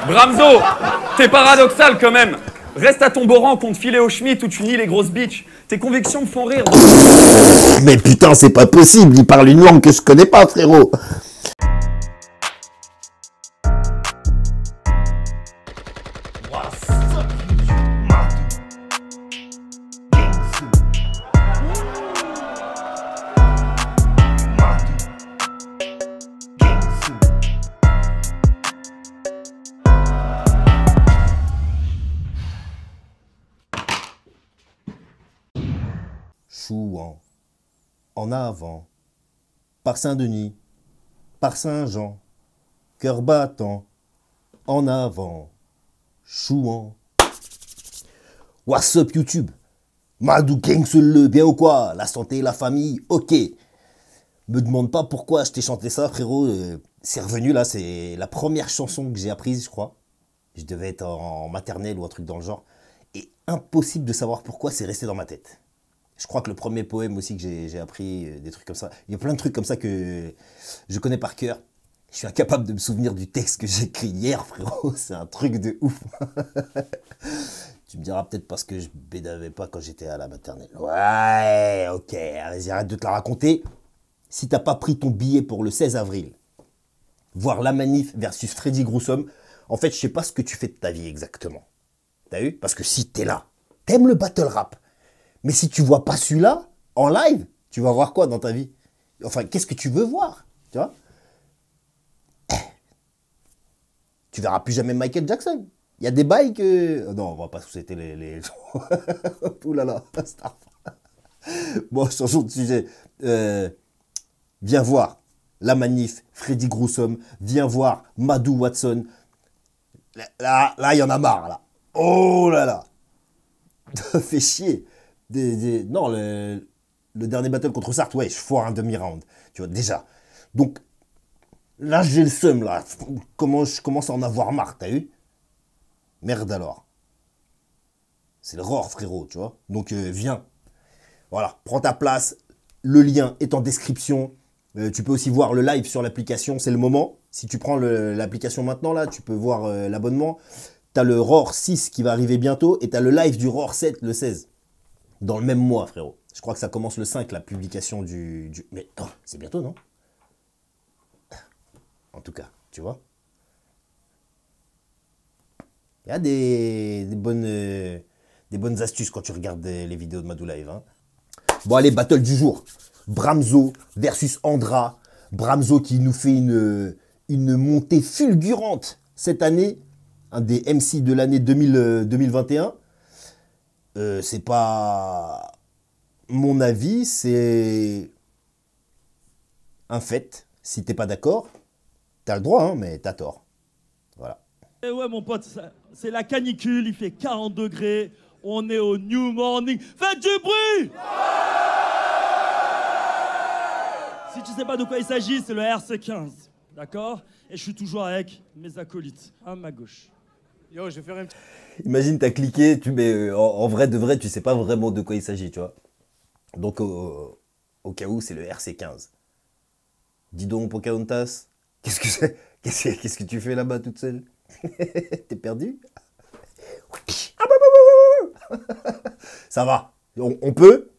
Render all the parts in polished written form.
Bramzo, t'es paradoxal quand même. Reste à ton beau rang, compte filer au schmitt où tu nies les grosses bitches. Tes convictions me font rire. Mais putain, c'est pas possible, il parle une langue que je connais pas, frérot. Chouan, en avant, par Saint-Denis, par Saint-Jean, cœur battant, en avant, Chouan. What's up YouTube? Madou Gangsele, bien ou quoi? La santé, la famille, ok. Me demande pas pourquoi je t'ai chanté ça, frérot. C'est revenu là, c'est la première chanson que j'ai apprise, je crois. Je devais être en maternelle ou un truc dans le genre. Et impossible de savoir pourquoi, c'est resté dans ma tête. Je crois que le premier poème aussi que j'ai appris, des trucs comme ça. Il y a plein de trucs comme ça que je connais par cœur. Je suis incapable de me souvenir du texte que j'ai écrit hier, frérot. C'est un truc de ouf. Tu me diras peut-être parce que je bédavais pas quand j'étais à la maternelle. Ouais, ok, vas-y, arrête de te la raconter. Si t'as pas pris ton billet pour le 16 avril, voir la manif versus Freddy Grusom, en fait, je sais pas ce que tu fais de ta vie exactement. T'as vu? Parce que si t'es là, t'aimes le battle rap, mais si tu vois pas celui-là, en live, tu vas voir quoi dans ta vie? Enfin, qu'est-ce que tu veux voir? Tu vois? Tu verras plus jamais Michael Jackson. Il y a des bails que... Non, on va pas souhaiter les... Ouh là là, bon, changeons de sujet. Viens voir la manif, Freddy Grusom. Viens voir Madou Watson. Là, il y en a marre, là. Oh là là. Fait chier. Non, le dernier battle contre Sartre, ouais, je foire un demi-round. Tu vois, déjà. Donc, là, j'ai le seum, là. Je commence à en avoir marre, t'as vu? Merde alors. C'est le roar, frérot, tu vois. Donc, viens. Voilà, prends ta place. Le lien est en description. Tu peux aussi voir le live sur l'application, c'est le moment. Si tu prends l'application maintenant, là, tu peux voir l'abonnement. Tu as le ROR 6 qui va arriver bientôt et tu as le live du ROR 7 le 16. Dans le même mois, frérot. Je crois que ça commence le 5, la publication du... Mais oh, c'est bientôt, non? En tout cas, tu vois. Il y a des bonnes astuces quand tu regardes les vidéos de Madou Live. Hein. Bon, allez, battle du jour. Bramzo versus Andra. Bramzo qui nous fait une montée fulgurante cette année. Un des MC de l'année 2021. C'est pas mon avis, c'est un fait. Si t'es pas d'accord, t'as le droit, hein, mais t'as tort. Voilà. Et ouais, mon pote, c'est la canicule, il fait 40 degrés. On est au New Morning. Faites du bruit! Si tu sais pas de quoi il s'agit, c'est le RC15. D'accord? Et je suis toujours avec mes acolytes, à ma gauche. Yo, je vais faire un petit... Imagine, t'as cliqué, tu mets en vrai de vrai, tu sais pas vraiment de quoi il s'agit, tu vois. Donc, au cas où, c'est le RC15. Dis donc, Pocahontas, qu'est-ce que c'est? Qu'est-ce que tu fais là-bas toute seule? T'es perdu? Ça va, on peut?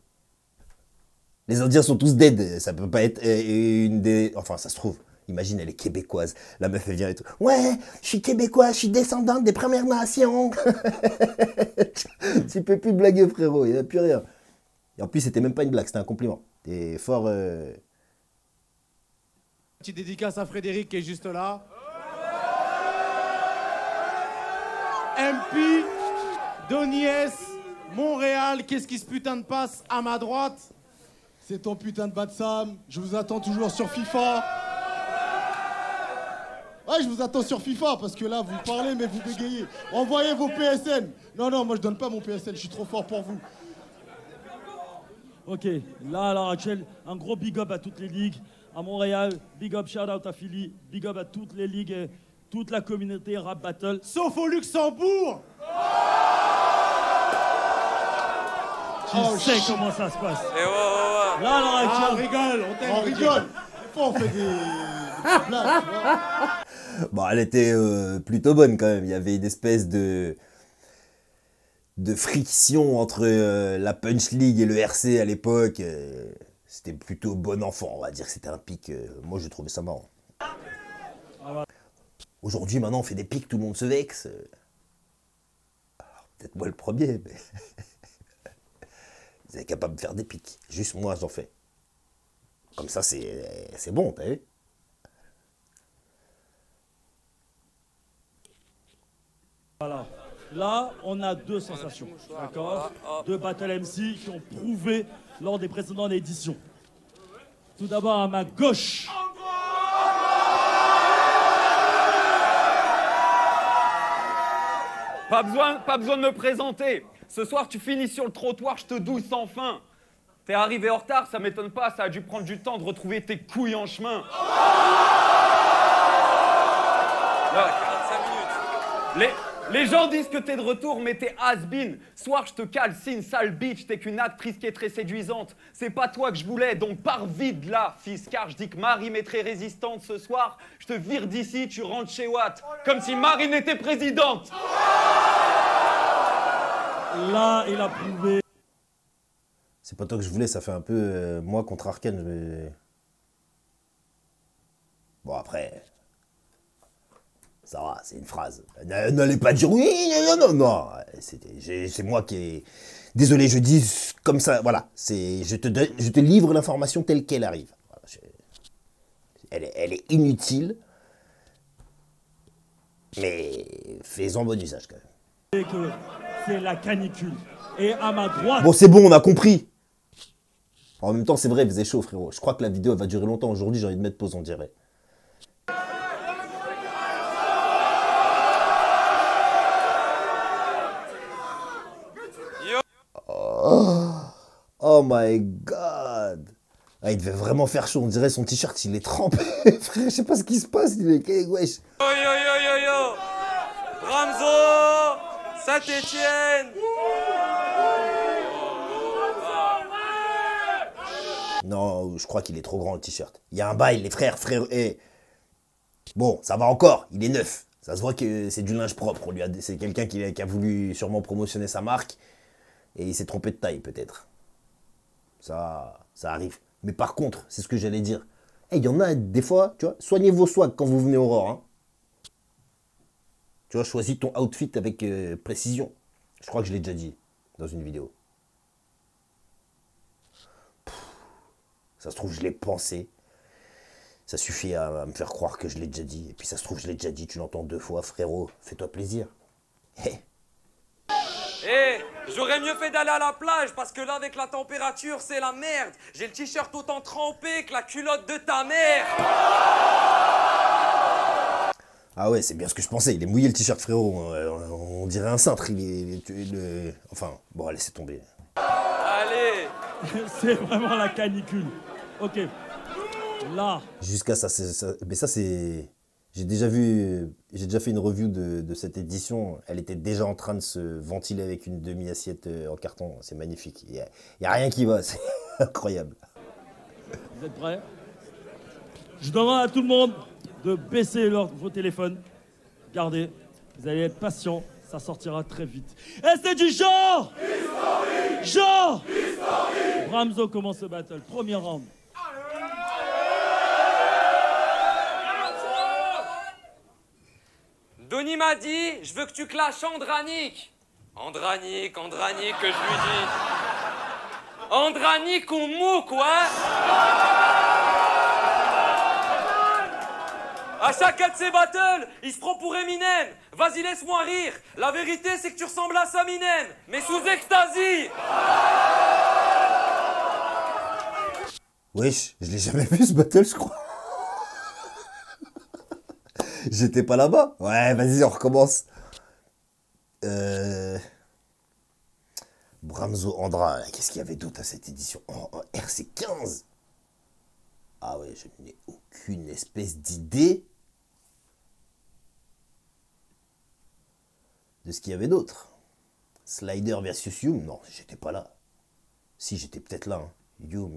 Les Indiens sont tous dead, ça peut pas être une des... Enfin, ça se trouve. Imagine, elle est québécoise. La meuf, elle vient et tout. Ouais, je suis québécoise, je suis descendante des Premières Nations. Tu peux plus blaguer, frérot, il n'y a plus rien. Et en plus, c'était même pas une blague, c'était un compliment. T'es fort... Petite dédicace à Frédéric qui est juste là. MP, Donies, Montréal, qu'est-ce qui se putain de passe à ma droite? C'est ton putain de bad Sam. Je vous attends toujours sur FIFA. Ouais, je vous attends sur FIFA parce que là, vous parlez, mais vous bégayez. Envoyez vos PSN. Non, non, moi, je donne pas mon PSN. Je suis trop fort pour vous. Ok, là, à l'heure actuelle, un gros big up à toutes les ligues. À Montréal, big up, shout out à Philly. Big up à toutes les ligues et toute la communauté rap battle. Sauf au Luxembourg. Tu sais comment ça se passe. Là, à l'heure actuelle... on rigole, on t'aime. On rigole. Des fois, on fait des blagues, tu vois. Bon, elle était plutôt bonne quand même. Il y avait une espèce de friction entre la Punch League et le RC à l'époque. C'était plutôt bon enfant, on va dire que c'était un pic. Moi, j'ai trouvé ça marrant. Aujourd'hui, maintenant, on fait des pics, tout le monde se vexe. Peut-être moi le premier, mais... Vous êtes capable de faire des pics. Juste moi, j'en fais. Comme ça, c'est bon, t'as vu? Voilà. Là, on a deux sensations, d'accord? Deux Battle MC qui ont prouvé lors des précédentes éditions. Tout d'abord, à ma gauche. Pas besoin de me présenter. Ce soir, tu finis sur le trottoir, je te douce sans fin. T'es arrivé en retard, ça m'étonne pas, ça a dû prendre du temps de retrouver tes couilles en chemin. Les gens disent que t'es de retour, mais t'es has-been. Soir, je te calcine, sale bitch, t'es qu'une actrice qui est très séduisante. C'est pas toi que je voulais, donc pars vite là, fils, car je dis que Marie m'est très résistante ce soir. Je te vire d'ici, tu rentres chez Watt, comme si Marie n'était présidente. Là, il a prouvé. C'est pas toi que je voulais, ça fait un peu moi contre Arcane. Mais... Bon, après... Ça va, c'est une phrase. N'allez pas dire oui, non. C'est moi qui ai... Désolé, je dis comme ça, voilà. Je te livre l'information telle qu'elle arrive. Voilà, elle est inutile, mais fais-en bon usage quand même. Que c'est la canicule. Et à ma droite... Bon, c'est bon, on a compris. En même temps, c'est vrai, il faisait chaud, frérot. Je crois que la vidéo elle va durer longtemps. Aujourd'hui, j'ai envie de mettre pause, on dirait. Oh my god. Ah, il devait vraiment faire chaud, on dirait son t-shirt il est trempé. Frère, je sais pas ce qui se passe, il est... Wesh. Yo yo yo yo yo Bramzo Saint-Etienne. Non, je crois qu'il est trop grand le t-shirt. Il y a un bail, les frères, et... Bon, ça va encore, il est neuf. Ça se voit que c'est du linge propre. C'est quelqu'un qui a voulu sûrement promotionner sa marque. Et il s'est trompé de taille, peut-être. Ça arrive. Mais par contre, c'est ce que j'allais dire. Il y en a des fois, tu vois, soignez vos swags quand vous venez Aurore. Hein. Tu vois, choisis ton outfit avec précision. Je crois que je l'ai déjà dit dans une vidéo. Ça se trouve, je l'ai pensé. Ça suffit à me faire croire que je l'ai déjà dit. Et puis ça se trouve, je l'ai déjà dit, tu l'entends 2 fois. Frérot, fais-toi plaisir. Hey. J'aurais mieux fait d'aller à la plage parce que là, avec la température, c'est la merde. J'ai le t-shirt autant trempé que la culotte de ta mère. Ah ouais, c'est bien ce que je pensais. Il est mouillé le t-shirt, frérot. On dirait un cintre. Enfin, bon, laissez tomber. Allez. C'est vraiment la canicule. Ok. Là. Jusqu'à ça, mais ça c'est... J'ai déjà fait une review de cette édition. Elle était déjà en train de se ventiler avec une demi-assiette en carton. C'est magnifique. Il y a rien qui va. C'est incroyable. Vous êtes prêts? Je demande à tout le monde de baisser vos téléphones. Gardez. Vous allez être patient. Ça sortira très vite. Et c'est du genre! Historique! Genre! Historique! Bramzo commence le battle. Premier round. Donny m'a dit, je veux que tu clashes Andranik. Andranik, que je lui dis. Andranik ou mou, quoi. À chacun de ces battles, il se prend pour Eminem. Vas-y, laisse-moi rire. La vérité, c'est que tu ressembles à Saminen, mais sous ecstasy. Wesh, je l'ai jamais vu ce battle, je crois. J'étais pas là-bas. Ouais, vas-y, on recommence. Bramzo Andra, qu'est-ce qu'il y avait d'autre à cette édition? En RC15. Ah ouais, je n'ai aucune espèce d'idée de ce qu'il y avait d'autre. Slider versus Yum, non, j'étais pas là. Si, j'étais peut-être là. Hein. Yum,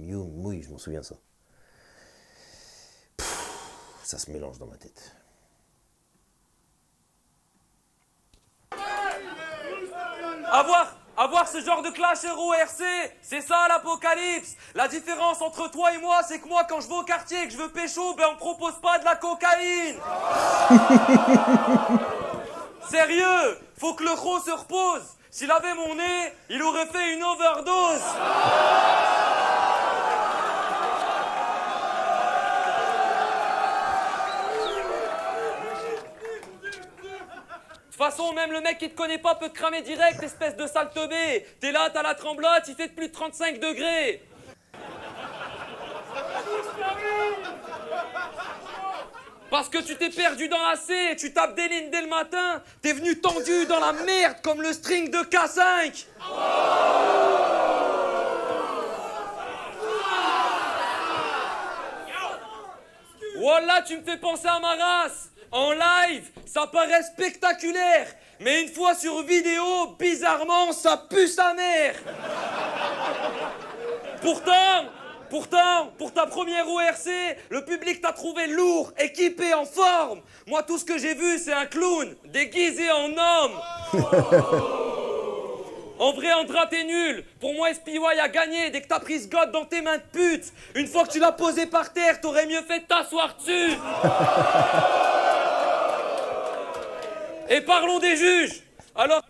oui, je m'en souviens ça. Ça se mélange dans ma tête. Avoir ce genre de clash RORC, c'est ça l'apocalypse. La différence entre toi et moi, c'est que moi, quand je vais au quartier et que je veux pécho, ben on me propose pas de la cocaïne. Sérieux, faut que le gros se repose. S'il avait mon nez, il aurait fait une overdose. De toute façon, même le mec qui te connaît pas peut te cramer direct, espèce de sale teubé. T'es là, t'as la tremblote, il fait de plus de 35 degrés. Parce que tu t'es perdu dans la C, tu tapes des lignes dès le matin, t'es venu tendu dans la merde comme le string de K5. Wallah, tu me fais penser à ma race. En live, ça paraît spectaculaire, mais une fois sur vidéo, bizarrement, ça pue sa mère. Pourtant, pour ta première ORC, le public t'a trouvé lourd, équipé, en forme. Moi, tout ce que j'ai vu, c'est un clown, déguisé en homme. En vrai, Andra, t'es nul. Pour moi, SPY a gagné dès que t'as pris ce god dans tes mains de pute. Une fois que tu l'as posé par terre, t'aurais mieux fait de t'asseoir dessus. Et parlons des juges. Alors...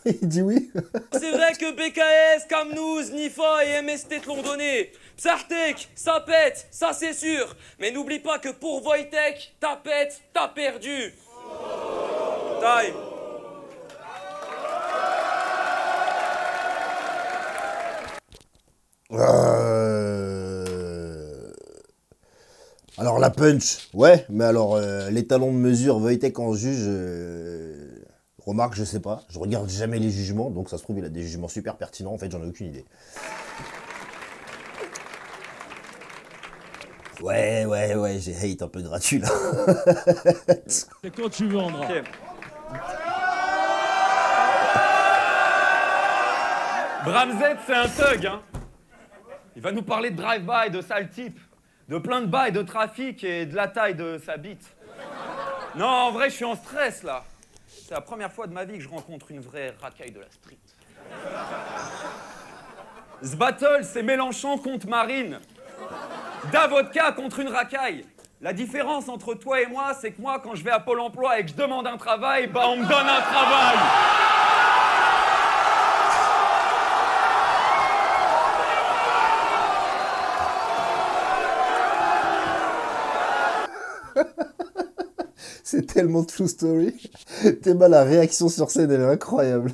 Il dit oui. C'est vrai que BKS, Kamnouz, Nifa et MST te l'ont donné. Psartek, ça pète, ça c'est sûr. Mais n'oublie pas que pour Wojtek, t'as pète, t'as perdu. Time. Alors la punch, ouais, mais alors les talons de mesure, Wojtek en juge, remarque, je sais pas, je regarde jamais les jugements, donc ça se trouve il a des jugements super pertinents, en fait j'en ai aucune idée. Ouais, j'ai hate un peu gratuit là. C'est quand tu veux, Andra. Ok. Bramzet, c'est un thug, hein. Il va nous parler de drive-by, de sale type, de plein de bails, de trafic et de la taille de sa bite. Non, en vrai, je suis en stress, là. C'est la première fois de ma vie que je rencontre une vraie racaille de la street. Ce battle, c'est Mélenchon contre Marine. Davodka contre une racaille. La différence entre toi et moi, c'est que moi, quand je vais à Pôle emploi et que je demande un travail, bah on me donne un travail. C'est tellement true story. Théma, la réaction sur scène, elle est incroyable.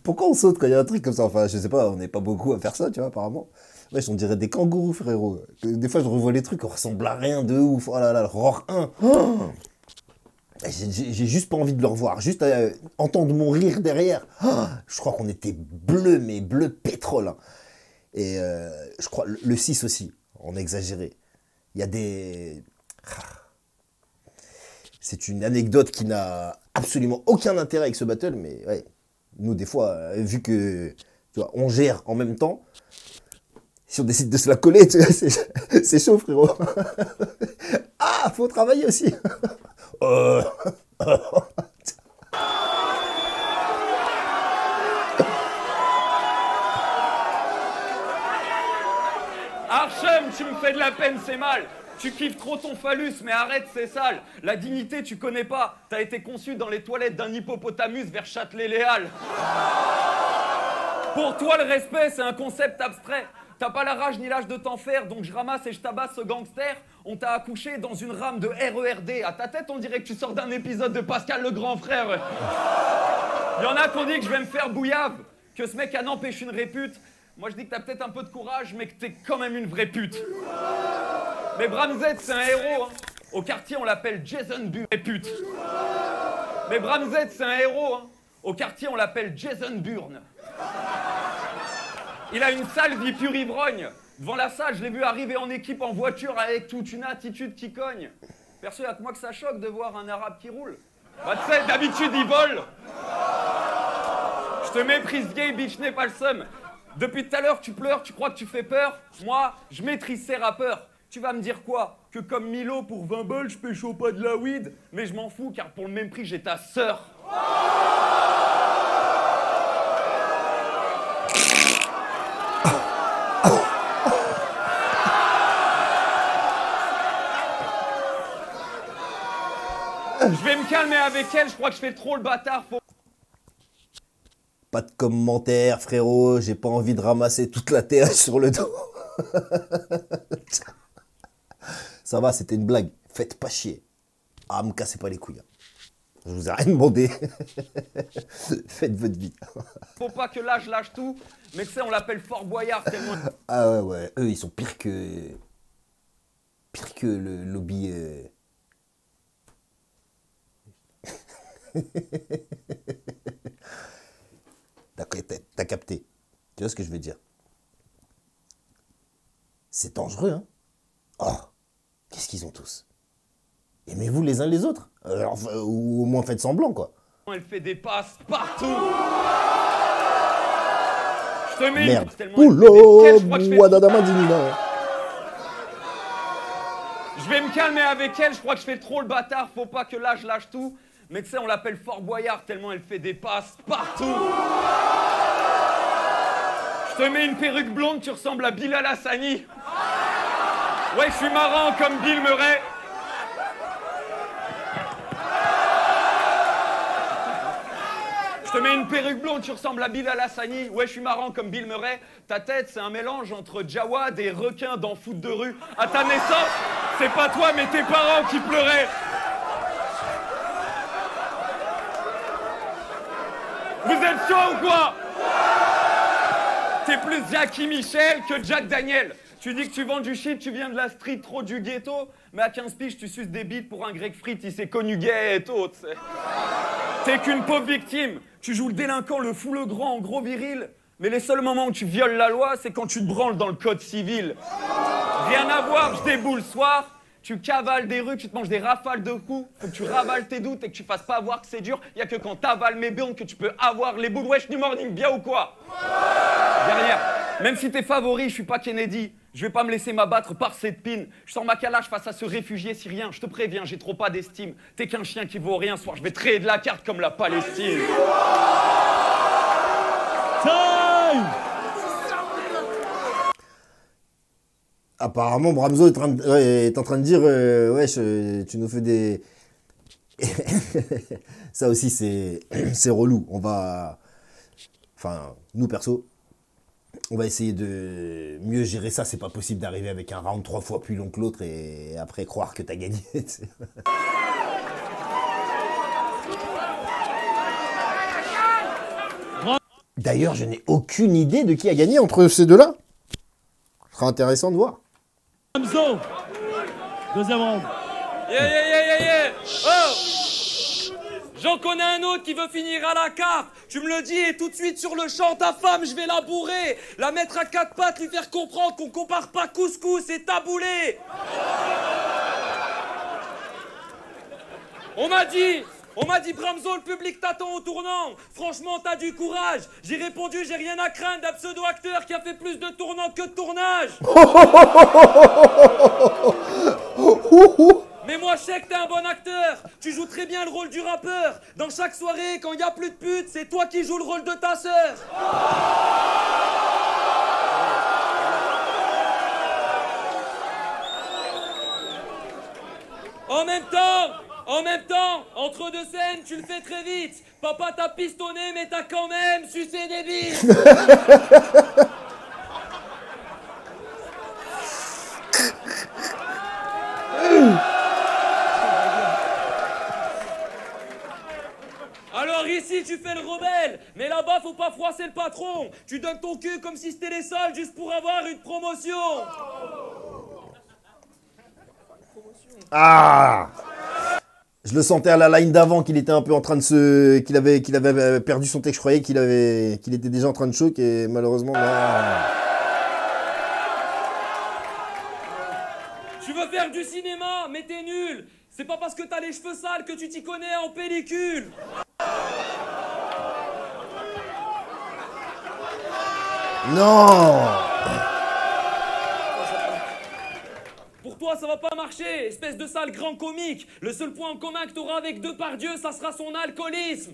Pourquoi on saute quand il y a un truc comme ça? Enfin, je sais pas, on n'est pas beaucoup à faire ça, tu vois, apparemment. Wesh, on dirait des kangourous, frérot. Des fois, je revois les trucs, on ressemble à rien de ouf. Oh là là, le Roar 1. Oh, j'ai juste pas envie de le revoir, juste entendre mon rire derrière. Oh, je crois qu'on était bleu, mais bleu pétrole. Hein. Et je crois, le 6 aussi, on a exagéré. Il y a des... C'est une anecdote qui n'a absolument aucun intérêt avec ce battle, mais ouais, nous, des fois, vu que tu vois, on gère en même temps, si on décide de se la coller, c'est chaud, frérot. Ah, faut travailler aussi. Archem, tu me fais de la peine, c'est mal. Tu kiffes trop ton phallus, mais arrête, c'est sale. La dignité, tu connais pas. T'as été conçu dans les toilettes d'un hippopotamus vers Châtelet-Léal. Pour toi, le respect, c'est un concept abstrait. T'as pas la rage ni l'âge de t'en faire, donc je ramasse et je tabasse ce gangster. On t'a accouché dans une rame de RERD. À ta tête, on dirait que tu sors d'un épisode de Pascal le grand frère. Il y en a qui ont dit que je vais me faire bouillave, que ce mec a n'empêche une répute. Moi, je dis que t'as peut-être un peu de courage, mais que t'es quand même une vraie pute. Mais Bramzet, c'est un héros. Hein. Au quartier, on l'appelle Jason Burn. Pute. Mais Bramzet, c'est un héros. Hein. Au quartier, on l'appelle Jason Burn. Il a une sale vie pure ivrogne. Devant la salle, je l'ai vu arriver en équipe en voiture avec toute une attitude qui cogne. Perso, il y a que moi que ça choque de voir un arabe qui roule. Bah tu sais, d'habitude, il vole. Je te méprise gay, bitch, n'aie pas le seum. Depuis tout à l'heure, tu pleures, tu crois que tu fais peur. Moi, je maîtrise ces rappeurs. Tu vas me dire quoi? Que comme Milo, pour 20 balles, je pécho pas de la weed? Mais je m'en fous, car pour le même prix, j'ai ta sœur. Je vais me calmer avec elle, je crois que je fais trop le bâtard. Pas de commentaires, frérot. J'ai pas envie de ramasser toute la TH sur le dos. Ça va, c'était une blague. Faites pas chier. Ah, me cassez pas les couilles. Je vous ai rien demandé. Faites votre vie. Faut pas que là je lâche tout, mais tu sais, on l'appelle Fort Boyard tellement. Ah ouais, ouais. Eux, ils sont pires que le lobby. T'as capté. Tu vois ce que je veux dire? C'est dangereux, hein? Oh, qu'est-ce qu'ils ont tous? Aimez-vous les uns les autres? Ou au moins faites semblant, quoi. Elle fait des passes partout. Je te mets Merde. tellement Oula, je crois que je fais- Wadadamadinina. Je vais me calmer avec elle, je crois que je fais trop le bâtard, faut pas que là je lâche tout. Mais tu sais, on l'appelle Fort Boyard tellement elle fait des passes partout. Je te mets une perruque blonde, tu ressembles à Bilal Hassani. Ouais, je suis marrant comme Bill Murray. Je te mets une perruque blonde, tu ressembles à Bilal Hassani. Ouais, je suis marrant comme Bill Murray. Ta tête, c'est un mélange entre Jawad et requin dans foot de rue. À ta naissance, c'est pas toi, mais tes parents qui pleuraient. Vous êtes chaud ou quoi? T'es plus Jackie Michel que Jack Daniel. Tu dis que tu vends du shit, tu viens de la street, trop du ghetto, mais à 15 piges, tu suces des bites pour un grec frite, il s'est connu ghetto, tu sais. T'es qu'une pauvre victime. Tu joues le délinquant, le fou, le grand, en gros viril. Mais les seuls moments où tu violes la loi, c'est quand tu te branles dans le code civil. Rien à voir, je déboule le soir. Tu cavales des rues, tu te manges des rafales de coups. Faut que tu ravales tes doutes et que tu fasses pas voir que c'est dur. Y a que quand t'avales mes burnes que tu peux avoir les boules. Wesh du morning, bien ou quoi? Derrière, même si t'es favori, je suis pas Kennedy. Je vais pas me laisser m'abattre par cette pine. Je sors ma calage face à ce réfugié syrien. Je te préviens, j'ai trop pas d'estime. T'es qu'un chien qui vaut rien. Ce soir, je vais traiter de la carte comme la Palestine. Time! Apparemment, Bramzo est en train de dire wesh, tu nous fais des. Ça aussi, c'est relou. On va. Enfin, nous perso, on va essayer de mieux gérer ça. C'est pas possible d'arriver avec un round 3 fois plus long que l'autre et après croire que t'as gagné. D'ailleurs, je n'ai aucune idée de qui a gagné entre ces deux-là. Ce sera intéressant de voir. Bramzo! Deuxième round. Yeah. Oh! J'en connais un autre qui veut finir à la carte. Tu me le dis et tout de suite sur le champ, ta femme, je vais la bourrer. La mettre à quatre pattes, lui faire comprendre qu'on compare pas couscous et taboulé. On m'a dit, Bramzo, le public t'attend au tournant. Franchement, t'as du courage. J'ai répondu, j'ai rien à craindre d'un pseudo-acteur qui a fait plus de tournants que de tournage. Mais moi, je sais que t'es un bon acteur. Tu joues très bien le rôle du rappeur. Dans chaque soirée, quand il y a plus de putes, c'est toi qui joues le rôle de ta sœur. En même temps, entre deux scènes, tu le fais très vite. Papa t'a pistonné, mais t'as quand même sucé des bites. Alors ici, tu fais le rebelle, mais là-bas, faut pas froisser le patron. Tu donnes ton cul comme si c'était les soldes juste pour avoir une promotion. Ah! Je le sentais à la line d'avant qu'il était un peu en train de se... qu'il avait perdu son texte. Je croyais qu'il était déjà en train de choc et malheureusement, non. Tu veux faire du cinéma, mais t'es nul. C'est pas parce que t'as les cheveux sales que tu t'y connais en pellicule. Non. Pour toi, ça va pas marcher, espèce de sale grand comique. Le seul point en commun que t'auras avec Depardieu, ça sera son alcoolisme.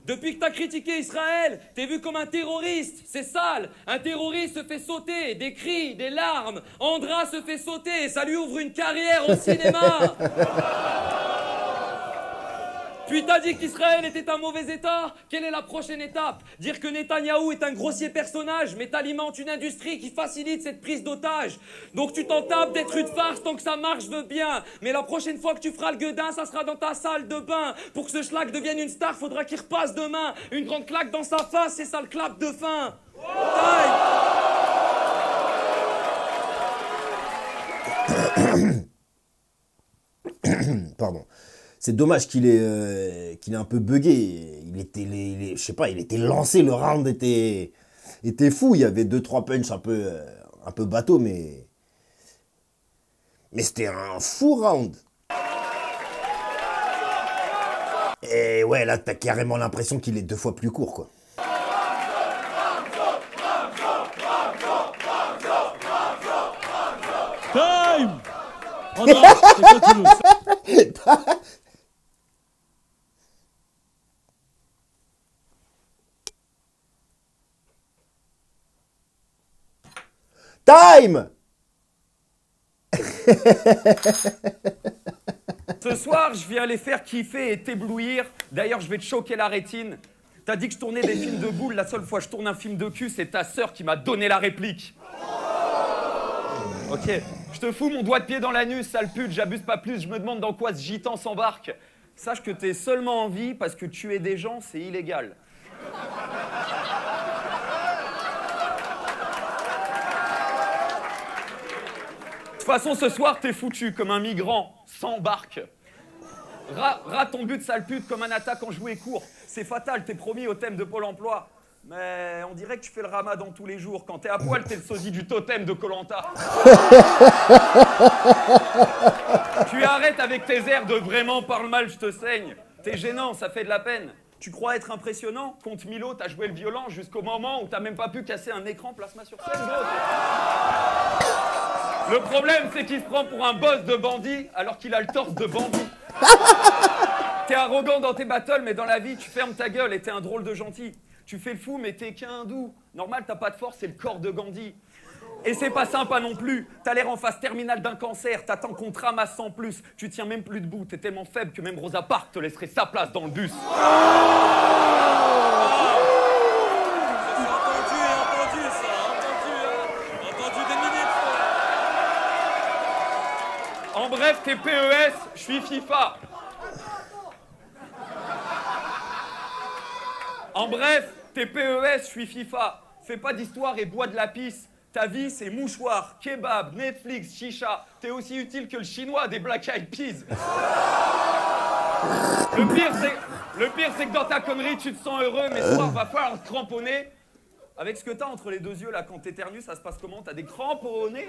Depuis que t'as critiqué Israël, t'es vu comme un terroriste. C'est sale. Un terroriste se fait sauter, des cris, des larmes. Andra se fait sauter, ça lui ouvre une carrière au cinéma. Puis t'as dit qu'Israël était un mauvais État. Quelle est la prochaine étape? Dire que Netanyahou est un grossier personnage, mais t'alimentes une industrie qui facilite cette prise d'otage. Donc tu t'en tapes d'être une farce tant que ça marche, je veux bien. Mais la prochaine fois que tu feras le gueudin, ça sera dans ta salle de bain. Pour que ce schlag devienne une star, faudra qu'il repasse demain. Une grande claque dans sa face, c'est ça le clap de fin. Pardon. C'est dommage qu'il est un peu buggé. Je sais pas, il était lancé, le round était fou. Il y avait 2-3 punchs un peu bateau, mais c'était un fou round. Et ouais, là, t'as carrément l'impression qu'il est 2 fois plus court, quoi. Time. Andra, c'est toi qui veux. Time. Ce soir, je viens les faire kiffer et t'éblouir. D'ailleurs, je vais te choquer la rétine. T'as dit que je tournais des films de boules. La seule fois que je tourne un film de cul, c'est ta sœur qui m'a donné la réplique. Ok, je te fous mon doigt de pied dans l'anus, sale pute, j'abuse pas plus, je me demande dans quoi ce gitan s'embarque. Sache que t'es seulement en vie parce que tuer des gens, c'est illégal. De toute façon, ce soir, t'es foutu comme un migrant, sans barque. Rate ton but, sale pute, comme un attaquant joué court. C'est fatal, t'es promis au thème de Pôle emploi. Mais on dirait que tu fais le ramadan tous les jours. Quand t'es à poil, t'es le sosie du totem de Koh-Lanta. Tu arrêtes avec tes airs de vraiment parle mal, je te saigne. T'es gênant, ça fait de la peine. Tu crois être impressionnant? Compte Milo, t'as joué le violent jusqu'au moment où t'as même pas pu casser un écran plasma sur scène. Le problème, c'est qu'il se prend pour un boss de bandit alors qu'il a le torse de bandit. T'es arrogant dans tes battles, mais dans la vie, tu fermes ta gueule et t'es un drôle de gentil. Tu fais le fou, mais t'es qu'un doux. Normal, t'as pas de force, c'est le corps de Gandhi. Et c'est pas sympa non plus. T'as l'air en phase terminale d'un cancer. T'attends qu'on te ramasse sans plus. Tu tiens même plus debout. T'es tellement faible que même Rosa Parks te laisserait sa place dans le bus. En bref, t'es PES, je suis FIFA. En bref, t'es PES, je suis FIFA. Fais pas d'histoire et bois de la pisse. Ta vie, c'est mouchoir, kebab, Netflix, chicha. T'es aussi utile que le chinois des Black Eyed Peas. Le pire, c'est que dans ta connerie, tu te sens heureux, mais ce soir, va falloir te cramponner. Avec ce que t'as entre les deux yeux, là, quand t'éternues, ça se passe comment? T'as des crampes au nez?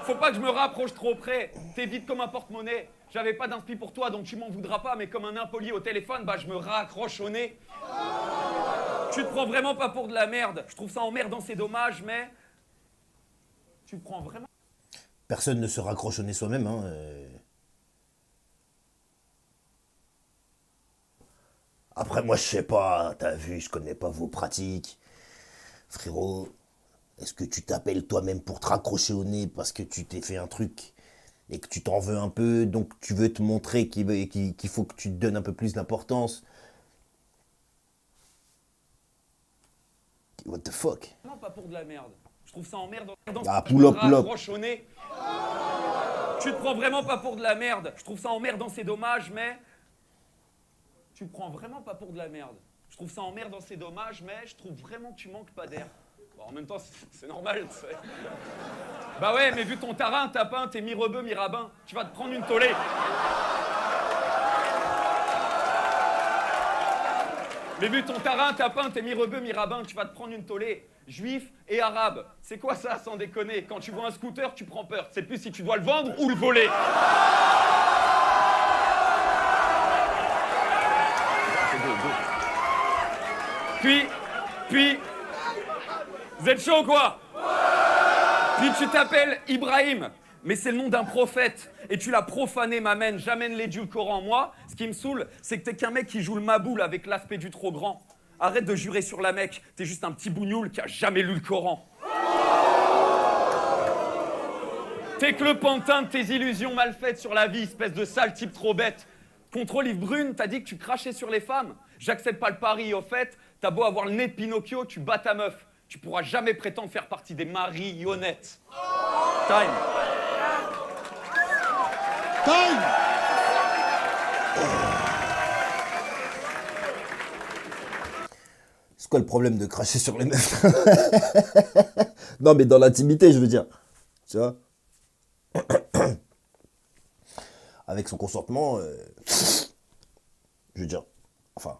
Faut pas que je me rapproche trop près. T'es vite comme un porte-monnaie. J'avais pas d'inspi pour toi, donc tu m'en voudras pas, mais comme un impoli au téléphone, bah je me raccroche au nez. Tu te prends vraiment pas pour de la merde. Je trouve ça emmerdant, c'est dommage, mais... Tu prends vraiment... Personne ne se raccroche au nez soi-même, hein. Après, moi, je sais pas, t'as vu, je connais pas vos pratiques. Frérot, est-ce que tu t'appelles toi-même pour te raccrocher au nez parce que tu t'es fait un truc et que tu t'en veux un peu, donc tu veux te montrer qu'il faut que tu te donnes un peu plus d'importance? What the fuck? Non, pas pour de la merde. Je trouve ça emmerdant. Ah, pull up, pull up. Au nez. Tu te prends vraiment pas pour de la merde. Je trouve ça emmerdant, c'est dommage, mais... Tu te prends vraiment pas pour de la merde. Je trouve ça emmerdant, c'est dommage, mais je trouve vraiment que tu manques pas d'air. Bon, en même temps, c'est normal, tu sais. Bah ouais, mais vu ton tarin, tapin, t'es mi-rebeu, mi-rabbin, tu vas te prendre une tollée. Mais vu ton tarin, tapin, t'es mi-rebeu, mi-rabbin, tu vas te prendre une tollée. Juif et arabe, c'est quoi ça, sans déconner? Quand tu vois un scooter, tu prends peur. C'est plus si tu dois le vendre ou le voler. Puis, Vous êtes chaud quoi? Puis tu t'appelles Ibrahim, mais c'est le nom d'un prophète. Et tu l'as profané, ma mène. J'amène l'édulcorant. Moi, ce qui me saoule, c'est que t'es qu'un mec qui joue le maboule avec l'aspect du trop grand. Arrête de jurer sur la Mecque. T'es juste un petit bougnoul qui a jamais lu le Coran. T'es que le pantin de tes illusions mal faites sur la vie, espèce de sale type trop bête. Contre Olive Brune, t'as dit que tu crachais sur les femmes. J'accepte pas le pari, au fait. T'as beau avoir le nez de Pinocchio, tu bats ta meuf. Tu pourras jamais prétendre faire partie des marionnettes. Time. Time. C'est quoi le problème de cracher sur les meufs? Non, mais dans l'intimité, je veux dire. Tu vois? Avec son consentement, je veux dire, enfin...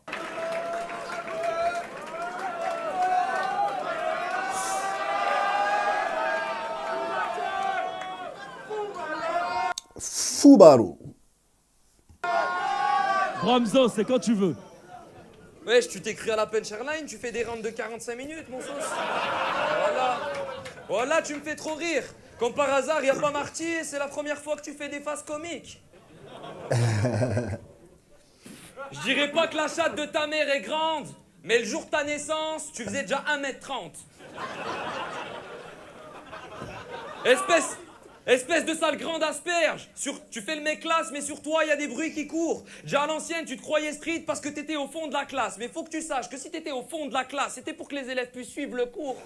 Foubarou. Bramzo, c'est quand tu veux. Wesh, tu t'écris à la punchline, tu fais des rounds de 45 minutes, mon sauce. Voilà. Voilà, tu me fais trop rire. Comme par hasard, y a pas Marty et c'est la première fois que tu fais des faces comiques. Je dirais pas que la chatte de ta mère est grande, mais le jour de ta naissance, tu faisais déjà 1m30. Espèce de sale grande asperge. Tu fais le mec classe, mais sur toi, il y a des bruits qui courent. Déjà à l'ancienne, tu te croyais street parce que t'étais au fond de la classe. Mais faut que tu saches que si t'étais au fond de la classe, c'était pour que les élèves puissent suivre le cours.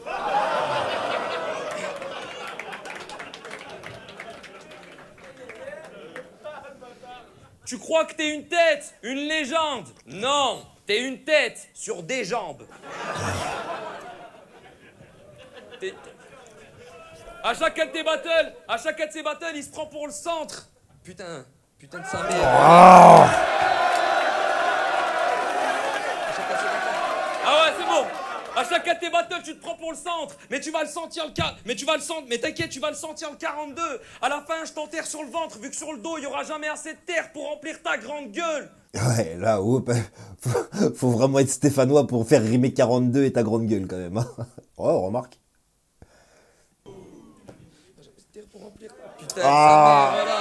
Tu crois que t'es une tête, une légende? Non, t'es une tête sur des jambes. À chacun de tes battles, il se prend pour le centre. Putain de sa mère. Ah ouais, c'est bon. À chacun de tes battles, tu te prends pour le centre. Mais tu vas le sentir mais t'inquiète, tu vas le sentir le 42. À la fin, je t'enterre sur le ventre, vu que sur le dos, il y aura jamais assez de terre pour remplir ta grande gueule. Ouais, là, faut vraiment être stéphanois pour faire rimer 42 et ta grande gueule, quand même. Ouais, remarque. Putain, sa mère, voilà.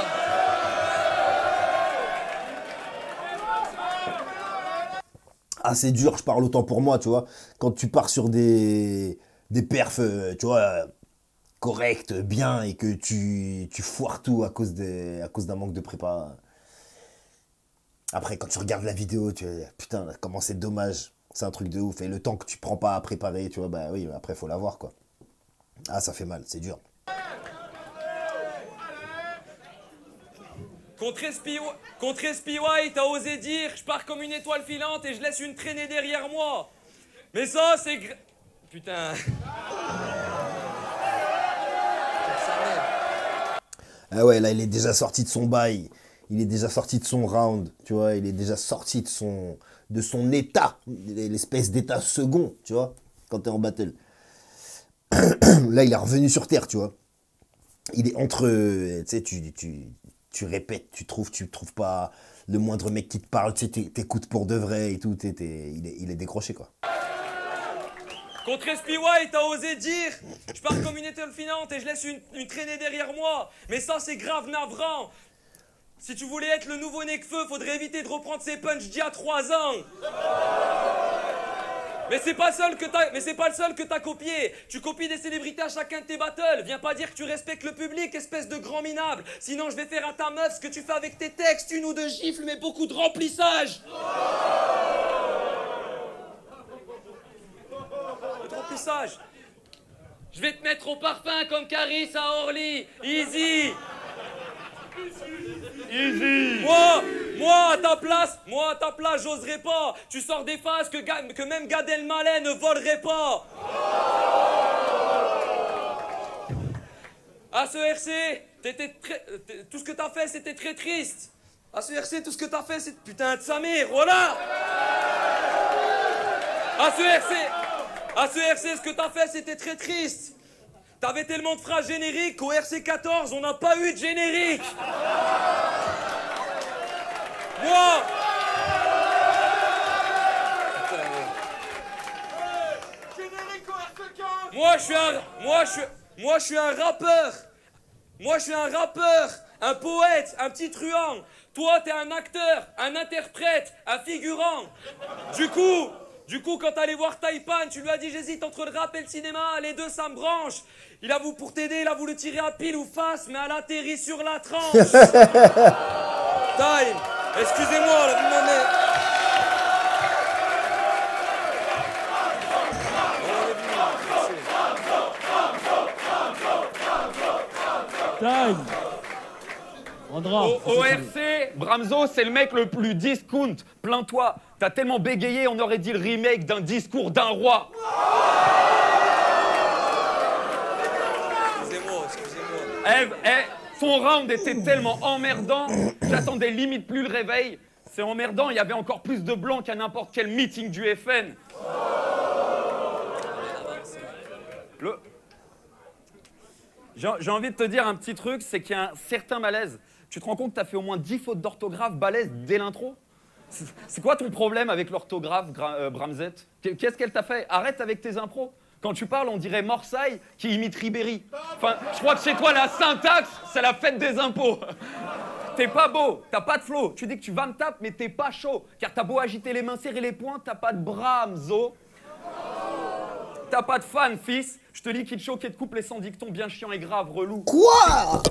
Ah, c'est dur, je parle autant pour moi, tu vois. Quand tu pars sur des perfs, tu vois, corrects, bien, et que tu foires tout à cause d'un manque de prépa. Après, quand tu regardes la vidéo, putain, comment c'est dommage. C'est un truc de ouf. Et le temps que tu prends pas à préparer, tu vois, bah oui, après, faut l'avoir, quoi. Ah, ça fait mal, c'est dur. Contre SPY, t'as osé dire, je pars comme une étoile filante et je laisse une traînée derrière moi. Mais ça, c'est... Putain. Ah ouais, là, il est déjà sorti de son bail. Il est déjà sorti de son round, tu vois. Il est déjà sorti de son état. L'espèce d'état second, tu vois, quand t'es en battle. Là, il est revenu sur Terre, tu vois. Il est entre... Tu sais, tu répètes, tu trouves pas le moindre mec qui te parle, tu sais, t'écoutes pour de vrai et tout, il est décroché, quoi. Contre SPY, t'as osé dire, je pars comme une étoile filante et je laisse une traînée derrière moi. Mais ça, c'est grave navrant. Si tu voulais être le nouveau Nekfeu, faudrait éviter de reprendre ses punchs d'il y a 3 ans. Mais c'est pas le seul que t'as copié. Tu copies des célébrités à chacun de tes battles. Viens pas dire que tu respectes le public, espèce de grand minable. Sinon, je vais faire à ta meuf ce que tu fais avec tes textes, 1 ou 2 gifles, mais beaucoup de remplissage. De remplissage. Je vais te mettre au parfum comme Caris à Orly. Easy. Easy. Moi à ta place, j'oserais pas. Tu sors des phases que même Gad Elmaleh ne volerait pas. À ce RC, tout ce que t'as fait, c'était très triste. À ce RC, tout ce que t'as fait, c'est... Putain de sa mère, voilà. À ce RC, ce que t'as fait, c'était très triste. T'avais tellement de phrases génériques qu'au RC 14, on n'a pas eu de générique. Moi Moi, je suis un rappeur. Moi, je suis un rappeur, un poète, un petit truand. Toi, t'es un acteur, un interprète, un figurant. Du coup, quand t'allais voir Taipan, tu lui as dit j'hésite entre le rap et le cinéma, les deux ça me branche. Pour t'aider, il a voulu tirer à pile ou face, mais elle atterrit sur la tranche. Time, excusez-moi, là, vous m'en Time. Andra. ORC, Bramzo, c'est le mec le plus discount. Plains-toi, t'as tellement bégayé, on aurait dit le remake d'un discours d'un roi. Excusez-moi. Son round était tellement emmerdant, j'attendais limite plus le réveil. C'est emmerdant, il y avait encore plus de blancs qu'à n'importe quel meeting du FN. J'ai envie de te dire un petit truc, c'est qu'il y a un certain malaise. Tu te rends compte que t'as fait au moins 10 fautes d'orthographe balèzes dès l'intro? C'est quoi ton problème avec l'orthographe, Bramzette? Qu'est-ce qu'elle t'a fait? Arrête avec tes impros. Quand tu parles, on dirait Morsay qui imite Ribéry. Enfin, je crois que chez toi, la syntaxe, c'est la fête des impôts. T'es pas beau, t'as pas de flow. Tu dis que tu vas me taper, mais t'es pas chaud. Car t'as beau agiter les mains, serrer les poings, t'as pas de Bramzo. T'as pas de fan, fils. Je te liquide chaud, et te coupe les 100 dictons bien chiant et grave, relou. Quoi?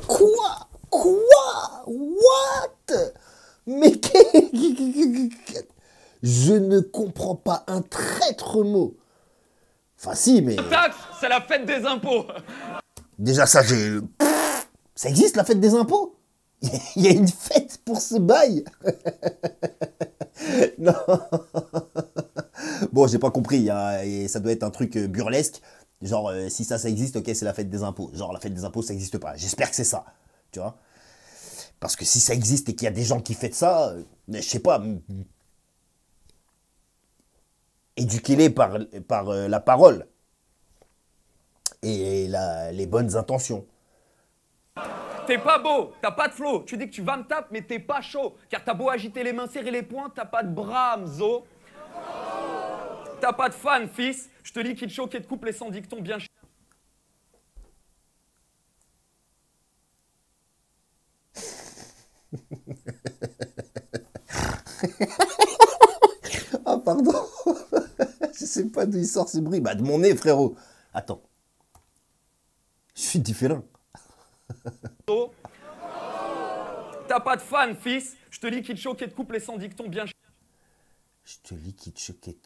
What? Mais je ne comprends pas un traître mot. Enfin si, mais... Taxe, c'est la fête des impôts. Déjà ça, ça existe la fête des impôts? Il y a une fête pour ce bail? Non. Bon, j'ai pas compris, ça doit être un truc burlesque. Genre, si ça existe, ok, c'est la fête des impôts. Genre, la fête des impôts, ça existe pas. J'espère que c'est ça, tu vois. Parce que si ça existe et qu'il y a des gens qui fêtent ça, je sais pas, éduquez-les par la parole et les bonnes intentions. T'es pas beau, t'as pas de flow. Tu dis que tu vas me taper, mais t'es pas chaud. Car t'as beau agiter les mains, serrer les poings, t'as pas de Bramzo. T'as pas de fan, fils. Je te liquide chaud, et te coupe les 100 dictons bien chiant. Ah, pardon. Je sais pas d'où il sort ce bruit. Bah, de mon nez, frérot. Attends. Je suis différent. T'as pas de fan, fils. Je te liquide chaud, et te coupe les 100 dictons bien chiant. Je te liquide chaud, et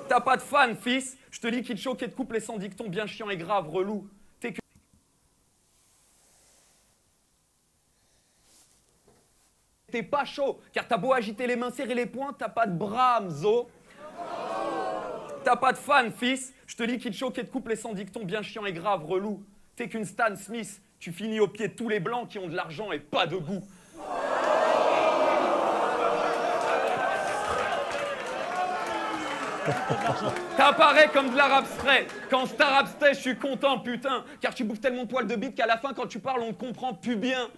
T'as pas de fan, fils. Je te liquide chaud, et te coupe les 100 dictons bien chiant et grave, relou. T'es pas chaud, car t'as beau agiter les mains, serrer les poings, t'as pas de Bramzo. T'as pas de fan, fils. Je te liquide chaud, et te coupe les 100 dictons bien chiant et grave, relou. T'es qu'une Stan Smith. Tu finis au pied de tous les blancs qui ont de l'argent et pas de goût. T'apparais comme de l'arabe abstrait. Quand Star abstrait, je suis content, putain. Car tu bouffes tellement de poils de bite qu'à la fin, quand tu parles, on ne comprend plus bien.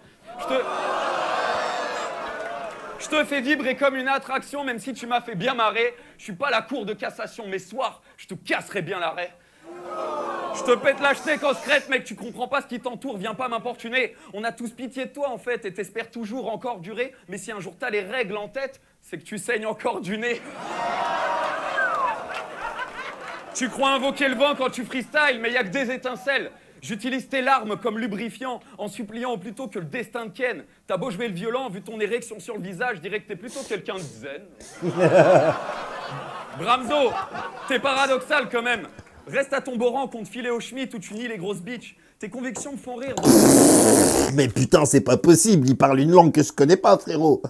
Je te fais vibrer comme une attraction, même si tu m'as fait bien marrer. Je suis pas la cour de cassation, mais soir, je te casserai bien l'arrêt. Je te pète l'acheter quand secrète, mec, tu comprends pas ce qui t'entoure, viens pas m'importuner. On a tous pitié de toi, en fait, et t'espères toujours encore durer. Mais si un jour t'as les règles en tête, c'est que tu saignes encore du nez. Tu crois invoquer le vent quand tu freestyle, mais y a que des étincelles. J'utilise tes larmes comme lubrifiant, en suppliant au plutôt que le destin te tienne. T'as beau jouer le violent, vu ton érection sur le visage, je dirais que t'es plutôt quelqu'un de zen. Bramzo, t'es paradoxal quand même. Reste à ton beau rang qu'on te filait au schmitt où tu nies les grosses bitches. Tes convictions me font rire. Mais putain, c'est pas possible, il parle une langue que je connais pas, frérot.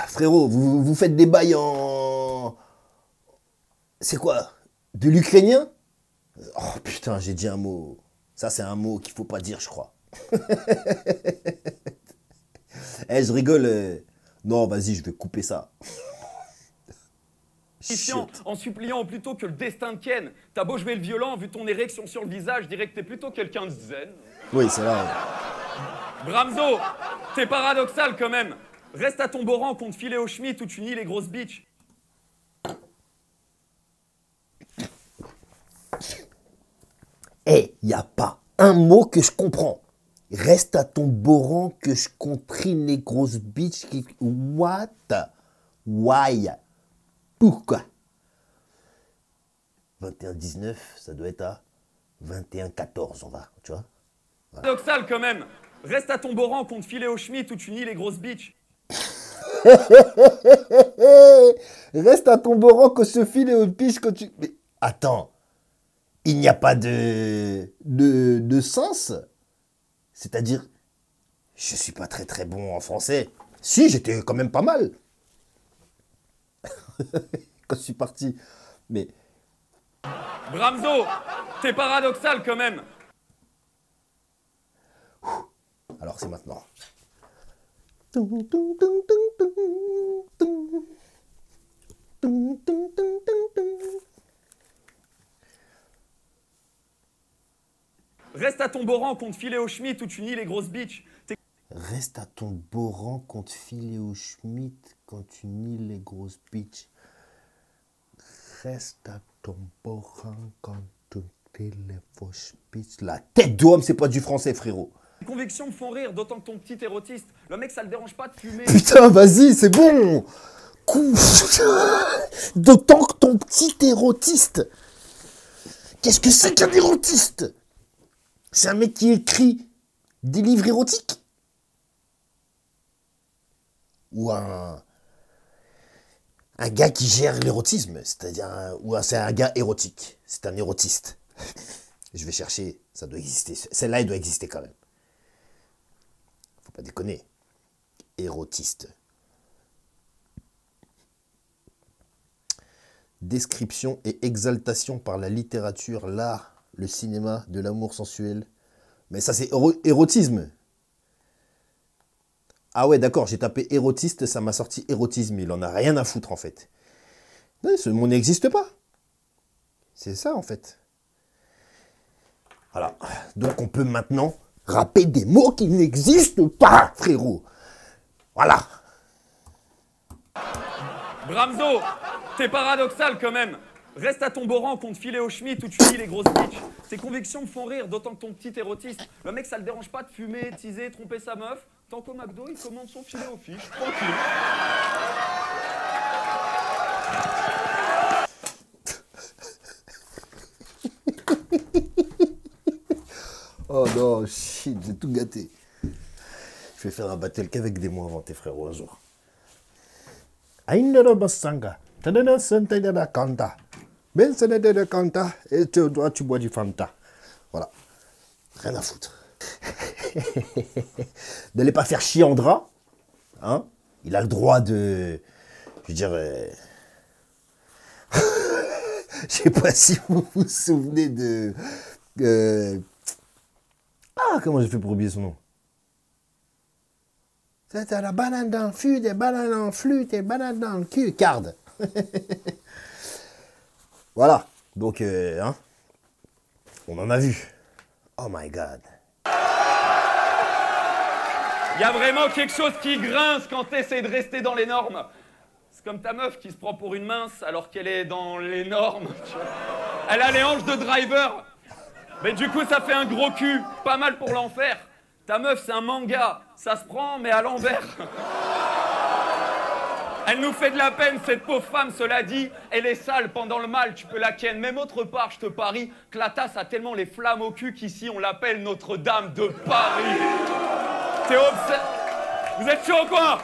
Frérot, vous faites des bails en... C'est quoi? De l'ukrainien? Oh putain, j'ai dit un mot. Ça, c'est un mot qu'il faut pas dire, je crois. Eh, je rigole. Non, vas-y, je vais couper ça. En suppliant plutôt que le destin te tienne. T'as beau jouer le violent, vu ton érection sur le visage, je dirais que t'es plutôt quelqu'un de zen. Oui, c'est vrai. Bramzo, t'es paradoxal quand même. Reste à ton beau rang qu'on te filait au schmitt où tu nies les grosses bitches. Eh, y a pas un mot que je comprends. Reste à ton beau rang que je comprime les grosses bitches qui... What? Why? Pourquoi? 21-19, ça doit être à 21-14, on va, tu vois? Paradoxal quand même. Reste à ton beau rang qu'on te filait au schmitt où tu nies les grosses bitches. Reste à ton beau rang que se file aux bitches que tu... Mais attends, il n'y a pas de sens? C'est-à-dire, je suis pas très bon en français. Si, j'étais quand même pas mal. Quand je suis parti. Mais... Bramzo, t'es paradoxal quand même. Alors c'est maintenant. Reste à ton beau rang qu'on te filait au schmitt où tu nies les grosses bitches. Reste à ton beau rang qu'on te file au schmitt quand tu nies les grosses bitches. Reste à ton beau rang quand tu nies les grosses bitches. La tête d'homme, c'est pas du français, frérot. Tes convictions me font rire, d'autant que ton petit érotiste. Le mec, ça le dérange pas de fumer. Putain, vas-y, c'est bon. D'autant que ton petit érotiste. Qu'est-ce que c'est qu'un érotiste? C'est un mec qui écrit des livres érotiques? Ou un gars qui gère l'érotisme, c'est-à-dire c'est un gars érotique, c'est un érotiste. Je vais chercher, ça doit exister. Celle-là, elle doit exister quand même. Faut pas déconner. Érotiste. Description et exaltation par la littérature, l'art, le cinéma, de l'amour sensuel. Mais ça, c'est érotisme. Ah ouais, d'accord, j'ai tapé érotiste, ça m'a sorti érotisme. Il en a rien à foutre, en fait. Non, ce mot n'existe pas. C'est ça, en fait. Voilà. Donc, on peut maintenant rapper des mots qui n'existent pas, frérot. Voilà. Bramzo, t'es paradoxal quand même. Reste à ton beau rang qu'on te filait au schmitt où tu nies les grosses bitches. Tes convictions me font rire, d'autant que ton petit érotiste. Le mec, ça le dérange pas de fumer, teaser, tromper sa meuf. Tant qu'au McDo, il commande son filet aux fiches, tranquille. Oh non, shit, j'ai tout gâté. Je vais faire un battle qu'avec des mots inventés, frérot, un jour. Aïnara Bassanga, Tadana Santana Kanta, Ben Senede Kanta, et tu bois du Fanta. Voilà. Rien à foutre. N'allez pas faire chier Andra. Hein? Il a le droit de... Je veux dire... Je sais pas si vous vous souvenez de... Ah, comment j'ai fait pour oublier son nom? C'était la banane dans le fût, des bananes en flûte, des bananes dans le cul. Card. Voilà. Donc, hein, on en a vu. Oh my God. Il y a vraiment quelque chose qui grince quand t'essaies de rester dans les normes. C'est comme ta meuf qui se prend pour une mince alors qu'elle est dans les normes. Elle a les hanches de driver. Mais du coup, ça fait un gros cul. Pas mal pour l'enfer. Ta meuf, c'est un manga. Ça se prend, mais à l'envers. Elle nous fait de la peine, cette pauvre femme, cela dit. Elle est sale pendant le mal, tu peux la ken. Même autre part, je te parie que la tasse a tellement les flammes au cul qu'ici, on l'appelle Notre-Dame de Paris. T'es obscène. Vous êtes chaud quoi?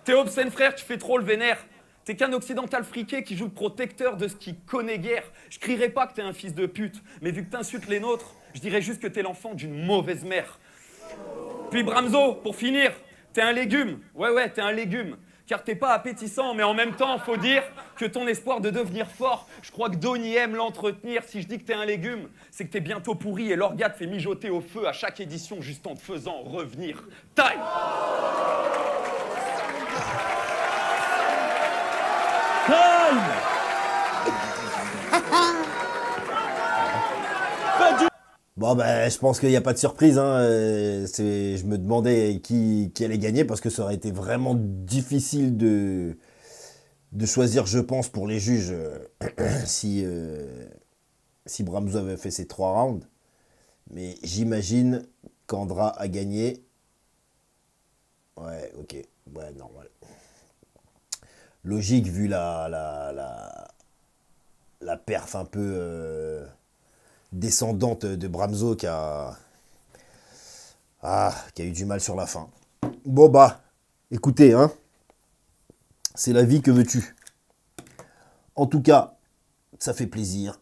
T'es obscène, frère, tu fais trop le vénère. T'es qu'un occidental friqué qui joue le protecteur de ce qui connaît guère. Je crierai pas que t'es un fils de pute, mais vu que t'insultes les nôtres, je dirais juste que t'es l'enfant d'une mauvaise mère. Puis Bramzo, pour finir, t'es un légume. Ouais, t'es un légume. Car t'es pas appétissant, mais en même temps, faut dire que ton espoir de devenir fort, je crois que Donnie aime l'entretenir. Si je dis que t'es un légume, c'est que t'es bientôt pourri et l'orga te fait mijoter au feu à chaque édition juste en te faisant revenir. Time! Bon, ben, je pense qu'il n'y a pas de surprise. Hein. Je me demandais qui allait gagner parce que ça aurait été vraiment difficile de choisir, je pense, pour les juges si Bramzo avait fait ses 3 rounds. Mais j'imagine qu'Andra a gagné. Ouais, ok. Ouais, normal. Logique vu la perf un peu descendante de Bramzo qui a eu du mal sur la fin. Bon bah, écoutez, hein, c'est la vie, que veux-tu? En tout cas, ça fait plaisir.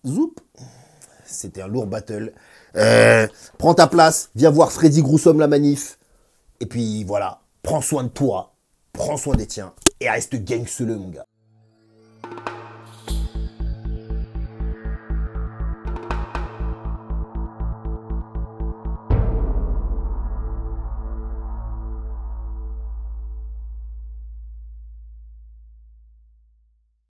Zoup. C'était un lourd battle. Prends ta place, viens voir Freddy Groussomme la manif. Et puis voilà, prends soin de toi, prends soin des tiens et reste gangster-le, mon gars.